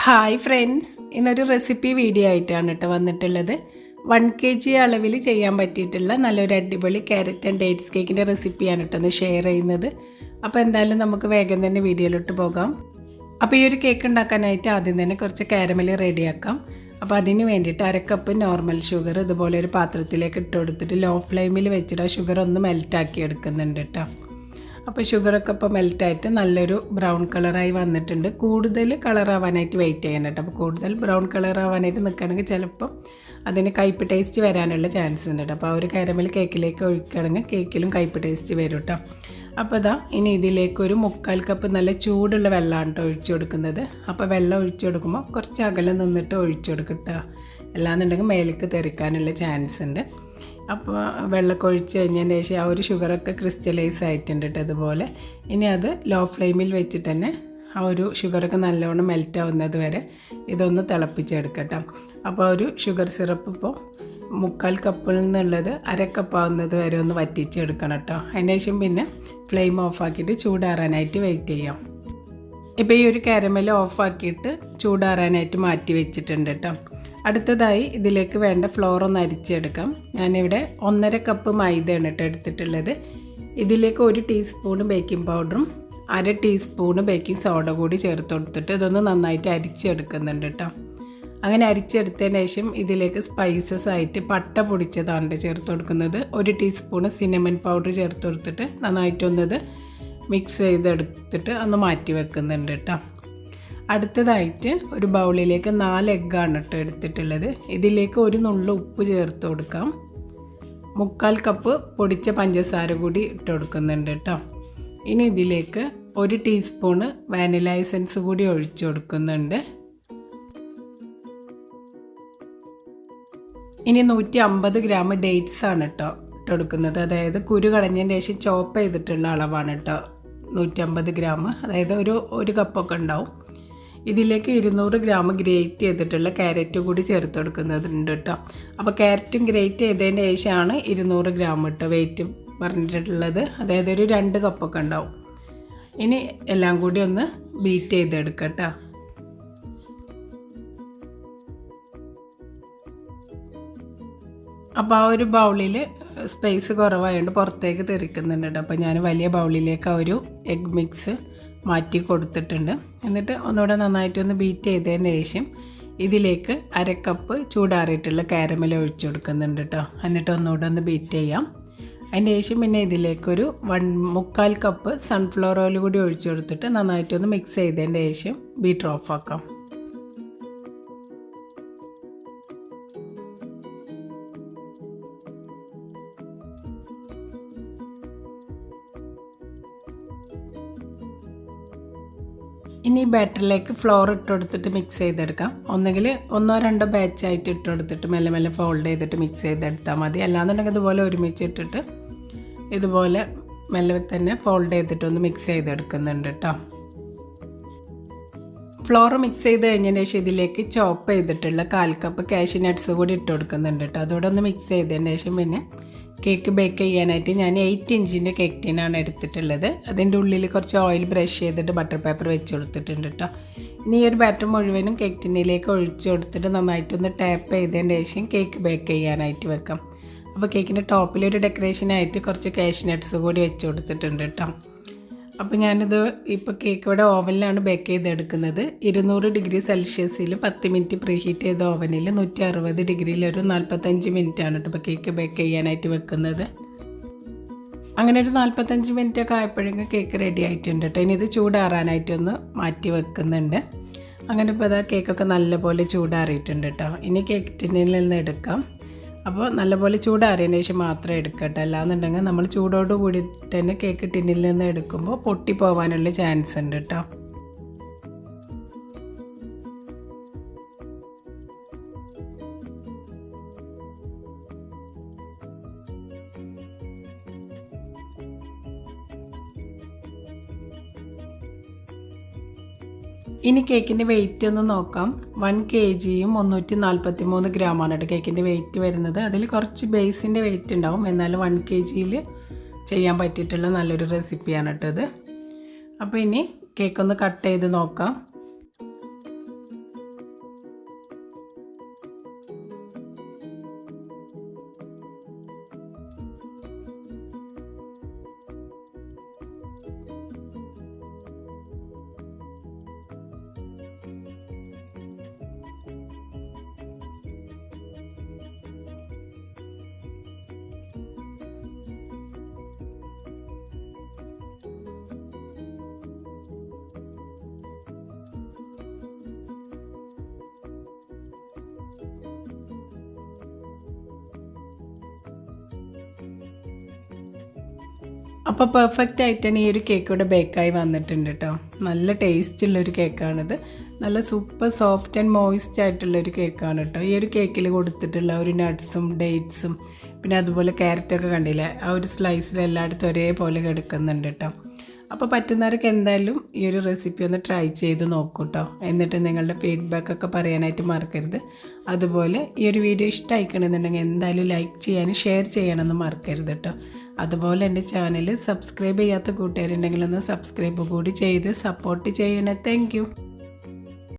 Hi friends, ഇന്നൊരു recipe video ആയിട്ടാണ് കേട്ടോ വന്നിട്ടുള്ളത്. 1 kg അളവിൽ ചെയ്യാൻ പറ്റിയിട്ടുള്ള നല്ലൊരു അടിപൊളി ക്യാരറ്റ് ആൻഡ് ഡേറ്റ്സ് കേക്കിൻ്റെ റെസിപ്പിയാണ് കേട്ടോ ഒന്ന് ഷെയർ ചെയ്യുന്നത്. അപ്പോൾ എന്തായാലും നമുക്ക് വേഗം തന്നെ വീഡിയോയിലോട്ട് പോകാം. അപ്പോൾ ഈ ഒരു കേക്ക് ഉണ്ടാക്കാനായിട്ട് ആദ്യം തന്നെ കുറച്ച് കാരമൽ റെഡിയാക്കാം. അപ്പോൾ അതിന് വേണ്ടിയിട്ട് 1/2 കപ്പ് നോർമൽ ഷുഗർ ഇതുപോലെ ഒരു പാത്രത്തിലേക്ക് ഇട്ട് കൊടുത്തിട്ട് ലോ ഫ്ലെയിമിൽ വെച്ചിട്ട് ആ ഷുഗർ ഒന്ന് മെൽറ്റാക്കി എടുക്കുന്നുണ്ട് കേട്ടോ. അപ്പോൾ ഷുഗറൊക്കെ ഇപ്പോൾ മെൽറ്റായിട്ട് നല്ലൊരു ബ്രൗൺ കളറായി വന്നിട്ടുണ്ട്. കൂടുതൽ കളറാവാനായിട്ട് വെയിറ്റ് ചെയ്യണം കേട്ടോ. അപ്പോൾ കൂടുതൽ ബ്രൗൺ കളറാവാനായിട്ട് നിൽക്കുകയാണെങ്കിൽ ചിലപ്പോൾ അതിന് കയ്പ്പ് ടേസ്റ്റ് വരാനുള്ള ചാൻസ് ഉണ്ട് കേട്ടോ. അപ്പോൾ ആ ഒരു കാരമൽ കേക്കിലേക്ക് ഒഴിക്കുകയാണെങ്കിൽ കേക്കിലും കയ്പ്പ് ടേസ്റ്റ് വരും കേട്ടോ. അപ്പോൾ ഇനി ഇതിലേക്കൊരു 1/4 കപ്പ് നല്ല ചൂടുള്ള വെള്ളമാണ് കേട്ടോ ഒഴിച്ചു കൊടുക്കുന്നത്. അപ്പോൾ വെള്ളം ഒഴിച്ചു കൊടുക്കുമ്പോൾ കുറച്ച് അകലെ നിന്നിട്ട് ഒഴിച്ചു കൊടുക്കുക കേട്ടോ. അല്ലാന്നുണ്ടെങ്കിൽ മേലേക്ക് തെറിക്കാനുള്ള ചാൻസ് ഉണ്ട്. അപ്പോൾ വെള്ളമൊക്കെ ഒഴിച്ച് കഴിഞ്ഞതിന് ശേഷം ആ ഒരു ഷുഗറൊക്കെ ക്രിസ്റ്റലൈസ് ആയിട്ടുണ്ട് കേട്ടോ. അതുപോലെ ഇനി അത് ലോ ഫ്ലെയിമിൽ വെച്ചിട്ട് തന്നെ ആ ഒരു ഷുഗറൊക്കെ നല്ലോണം മെൽറ്റ് ആവുന്നത് വരെ ഇതൊന്ന് തിളപ്പിച്ചെടുക്കട്ടോ. അപ്പോൾ ഒരു ഷുഗർ സിറപ്പ് ഇപ്പോൾ 1/4 കപ്പിൽ നിന്നുള്ളത് 1/2 കപ്പ് ആവുന്നത് വരെ ഒന്ന് വറ്റിച്ചെടുക്കണം കേട്ടോ. അതിന് ശേഷം പിന്നെ ഫ്ലെയിം ഓഫാക്കിയിട്ട് ചൂടാറാനായിട്ട് വെയിറ്റ് ചെയ്യാം. ഇപ്പോൾ ഈ ഒരു കാരമൽ ഓഫാക്കിയിട്ട് ചൂടാറാനായിട്ട് മാറ്റി വെച്ചിട്ടുണ്ട് കേട്ടോ. അടുത്തതായി ഇതിലേക്ക് വേണ്ട ഫ്ലോർ ഒന്ന് അരിച്ചെടുക്കാം. ഞാനിവിടെ 1/2 കപ്പ് മൈദയാണ് കേട്ടോ എടുത്തിട്ടുള്ളത്. ഇതിലേക്ക് 1 ടീസ്പൂണ് ബേക്കിംഗ് പൗഡറും 1/2 ടീസ്പൂണ് ബേക്കിംഗ് സോഡ കൂടി ചേർത്ത് കൊടുത്തിട്ട് ഇതൊന്ന് നന്നായിട്ട് അരിച്ചെടുക്കുന്നുണ്ട് കേട്ടോ. അങ്ങനെ അരിച്ചെടുത്തതിന് ശേഷം ഇതിലേക്ക് സ്പൈസസ് ആയിട്ട് പട്ട പൊടിച്ചതാണ് ചേർത്ത് കൊടുക്കുന്നത്. 1 ടീസ്പൂണ് സിനമൺ പൗഡർ ചേർത്ത് കൊടുത്തിട്ട് നന്നായിട്ടൊന്നത് മിക്സ് ചെയ്തെടുത്തിട്ട് ഒന്ന് മാറ്റി വെക്കുന്നുണ്ട് കേട്ടോ. അടുത്തതായിട്ട് ഒരു ബൗളിലേക്ക് 4 എഗ്ഗാണ് കേട്ടോ എടുത്തിട്ടുള്ളത്. ഇതിലേക്ക് 1 നുള്ളു ഉപ്പ് ചേർത്ത് കൊടുക്കാം. 1/4 കപ്പ് പൊടിച്ച പഞ്ചസാര കൂടി ഇട്ട് കൊടുക്കുന്നുണ്ട് കേട്ടോ. ഇനി ഇതിലേക്ക് 1 ടീസ്പൂണ് വാനില എസൻസ് കൂടി ഒഴിച്ചു കൊടുക്കുന്നുണ്ട്. ഇനി 150 ഗ്രാം ഡേറ്റ്സ് ആണ് കേട്ടോ ഇട്ട് കൊടുക്കുന്നത്. അതായത് കുരു കളഞ്ഞതിന് ശേഷം ചോപ്പ് ചെയ്തിട്ടുള്ള അളവാണ് കേട്ടോ. 150 ഗ്രാം, അതായത് ഒരു കപ്പൊക്കെ ഉണ്ടാവും. ഇതിലേക്ക് 200 ഗ്രാം ഗ്രേറ്റ് ചെയ്തിട്ടുള്ള ക്യാരറ്റ് കൂടി ചേർത്ത് കൊടുക്കുന്നുണ്ട് കേട്ടോ. അപ്പോൾ ക്യാരറ്റും ഗ്രേറ്റ് ചെയ്തതിന് ശേഷമാണ് 200 ഗ്രാം കേട്ടോ വെയിറ്റ് പറഞ്ഞിട്ടുള്ളത്. അതായത് ഒരു 2 കപ്പൊക്കെ ഉണ്ടാവും. ഇനി എല്ലാം കൂടി ഒന്ന് ബീറ്റ് ചെയ്തെടുക്കട്ടോ. അപ്പോൾ ആ ഒരു ബൗളിൽ സ്പേസ് കുറവായതുകൊണ്ട് പുറത്തേക്ക് തെറിക്കുന്നുണ്ട് കേട്ടോ. അപ്പോൾ ഞാൻ വലിയ ബൗളിലേക്ക് ആ ഒരു എഗ് മിക്സ് മാറ്റി കൊടുത്തിട്ടുണ്ട്. എന്നിട്ട് ഒന്നുകൂടെ നന്നായിട്ടൊന്ന് ബീറ്റ് ചെയ്തതിന് ശേഷം ഇതിലേക്ക് 1/2 കപ്പ് ചൂടാറിയിട്ടുള്ള കാരമൽ ഒഴിച്ചു കൊടുക്കുന്നുണ്ട് കേട്ടോ. എന്നിട്ട് ഒന്നുകൂടെ ഒന്ന് ബീറ്റ് ചെയ്യാം. അതിന് ശേഷം പിന്നെ ഇതിലേക്കൊരു 1/4 കപ്പ് സൺഫ്ലവർ ഓയിൽ കൂടി ഒഴിച്ചു കൊടുത്തിട്ട് നന്നായിട്ടൊന്ന് മിക്സ് ചെയ്തതിന് ശേഷം ബീറ്റർ ഓഫാക്കാം. ഇനി ബാറ്ററിലേക്ക് ഫ്ലോർ ഇട്ട് കൊടുത്തിട്ട് മിക്സ് ചെയ്തെടുക്കാം. ഒന്നുകിൽ 1-2 ബാച്ചായിട്ട് ഇട്ട് കൊടുത്തിട്ട് മെല്ലെ മെല്ലെ ഫോൾഡ് ചെയ്തിട്ട് മിക്സ് ചെയ്തെടുത്താൽ മതി. അല്ലാന്നുണ്ടെങ്കിൽ ഇതുപോലെ ഒരുമിച്ച് ഇട്ടിട്ട് ഇതുപോലെ മെല്ലെ തന്നെ ഫോൾഡ് ചെയ്തിട്ടൊന്ന് മിക്സ് ചെയ്തെടുക്കുന്നുണ്ട് കേട്ടോ. ഫ്ലോർ മിക്സ് ചെയ്ത് കഴിഞ്ഞതിന് ശേഷം ഇതിലേക്ക് ചോപ്പ് ചെയ്തിട്ടുള്ള 1/4 കപ്പ് കാഷ്യൂ നട്ട്സ് കൂടി ഇട്ട് കൊടുക്കുന്നുണ്ട് കേട്ടോ. അതോടെ ഒന്ന് മിക്സ് ചെയ്തതിന് ശേഷം പിന്നെ കേക്ക് ബേക്ക് ചെയ്യാനായിട്ട് ഞാൻ 8 ഇഞ്ചിൻ്റെ കേക്ക് ടീനാണ് എടുത്തിട്ടുള്ളത്. അതിൻ്റെ ഉള്ളിൽ കുറച്ച് ഓയിൽ ബ്രഷ് ചെയ്തിട്ട് ബട്ടർ പേപ്പർ വെച്ച് കൊടുത്തിട്ടുണ്ട് കേട്ടോ. ഇനി ഈ ഒരു ബാറ്റർ മുഴുവനും കേക്ക് ടീനിലേക്ക് ഒഴിച്ച് കൊടുത്തിട്ട് നന്നായിട്ടൊന്ന് ടാപ്പ് ചെയ്തതിന് ശേഷം കേക്ക് ബേക്ക് ചെയ്യാനായിട്ട് വെക്കാം. അപ്പോൾ കേക്കിൻ്റെ ടോപ്പിലൊരു ഡെക്കറേഷനായിട്ട് കുറച്ച് കാഷ്യൂ നട്ട്സ് കൂടി വെച്ച് കൊടുത്തിട്ടുണ്ട് കേട്ടോ. അപ്പോൾ ഞാനിത് ഇപ്പോൾ കേക്ക് ഇവിടെ ഓവനിലാണ് ബേക്ക് ചെയ്തെടുക്കുന്നത്. 200 ഡിഗ്രി സെൽഷ്യസിൽ 10 മിനിറ്റ് പ്രീ ഹീറ്റ് ചെയ്ത ഓവനിൽ 160 ഡിഗ്രിയിൽ ഒരു 45 മിനിറ്റാണ് കേട്ടോ ഇപ്പോൾ കേക്ക് ബേക്ക് ചെയ്യാനായിട്ട് വെക്കുന്നത്. അങ്ങനെ ഒരു 45 മിനിറ്റൊക്കെ ആയപ്പോഴേക്കും കേക്ക് റെഡി ആയിട്ടുണ്ട് കേട്ടോ. ഇനി ഇത് ചൂടാറാനായിട്ടൊന്ന് മാറ്റി വെക്കുന്നുണ്ട്. അങ്ങനെ ഇപ്പോൾ കേക്കൊക്കെ നല്ലപോലെ ചൂടാറിയിട്ടുണ്ട് കേട്ടോ. ഇനി കേക്ക് ടിന്നിൽ നിന്ന് എടുക്കാം. അപ്പോൾ നല്ലപോലെ ചൂടാറിയതിന് ശേഷം മാത്രമേ എടുക്കട്ടെ. അല്ലാന്നുണ്ടെങ്കിൽ നമ്മൾ ചൂടോട് കൂടി തന്നെ കേക്ക് ടിന്നിൽ നിന്ന് എടുക്കുമ്പോൾ പൊട്ടിപ്പോവാനുള്ള ചാൻസ് ഉണ്ട് കേട്ടോ. ഇനി കേക്കിൻ്റെ വെയിറ്റ് ഒന്ന് നോക്കാം. 1 kgയും 343 ഗ്രാമാണ് കേട്ടോ കേക്കിൻ്റെ വെയിറ്റ് വരുന്നത്. അതിൽ കുറച്ച് ബേസിൻ്റെ വെയിറ്റ് ഉണ്ടാവും. എന്നാലും 1 kgയിൽ ചെയ്യാൻ പറ്റിയിട്ടുള്ള നല്ലൊരു റെസിപ്പിയാണ് കേട്ടോ ഇത്. അപ്പോൾ ഇനി കേക്ക് ഒന്ന് കട്ട് ചെയ്ത് നോക്കാം. അപ്പോൾ പെർഫെക്റ്റ് ആയിട്ട് തന്നെ ഈ ഒരു കേക്ക് ഇവിടെ ബേക്കായി വന്നിട്ടുണ്ട് കേട്ടോ. നല്ല ടേസ്റ്റുള്ളൊരു കേക്കാണിത്. നല്ല സൂപ്പർ സോഫ്റ്റ് ആൻഡ് മോയിസ്റ്റ് ആയിട്ടുള്ളൊരു കേക്കാണ് കേട്ടോ. ഈ ഒരു കേക്കിൽ കൊടുത്തിട്ടുള്ള ഒരു നട്ട്സും ഡേറ്റ്സും പിന്നെ അതുപോലെ ക്യാരറ്റൊക്കെ കണ്ടില്ലേ, ആ ഒരു സ്ലൈസിൽ എല്ലായിടത്തും ഒരേപോലെ കിടക്കുന്നുണ്ട് കേട്ടോ. അപ്പോൾ പറ്റുന്നവർക്ക് എന്തായാലും ഈ ഒരു റെസിപ്പി ഒന്ന് ട്രൈ ചെയ്ത് നോക്കൂ കേട്ടോ. എന്നിട്ട് നിങ്ങളുടെ ഫീഡ്ബാക്കൊക്കെ പറയാനായിട്ട് മറക്കരുത്. അതുപോലെ ഈ ഒരു വീഡിയോ ഇഷ്ടമായിക്കണമെന്നുണ്ടെങ്കിൽ എന്തായാലും ലൈക്ക് ചെയ്യാനും ഷെയർ ചെയ്യാനൊന്നും മറക്കരുത് കേട്ടോ. അതുപോലെ എൻ്റെ ചാനൽ സബ്സ്ക്രൈബ് ചെയ്യാത്ത കൂട്ടുകാരുണ്ടെങ്കിൽ ഒന്ന് സബ്സ്ക്രൈബ് കൂടി ചെയ്ത് സപ്പോർട്ട് ചെയ്യണേ. Thank you.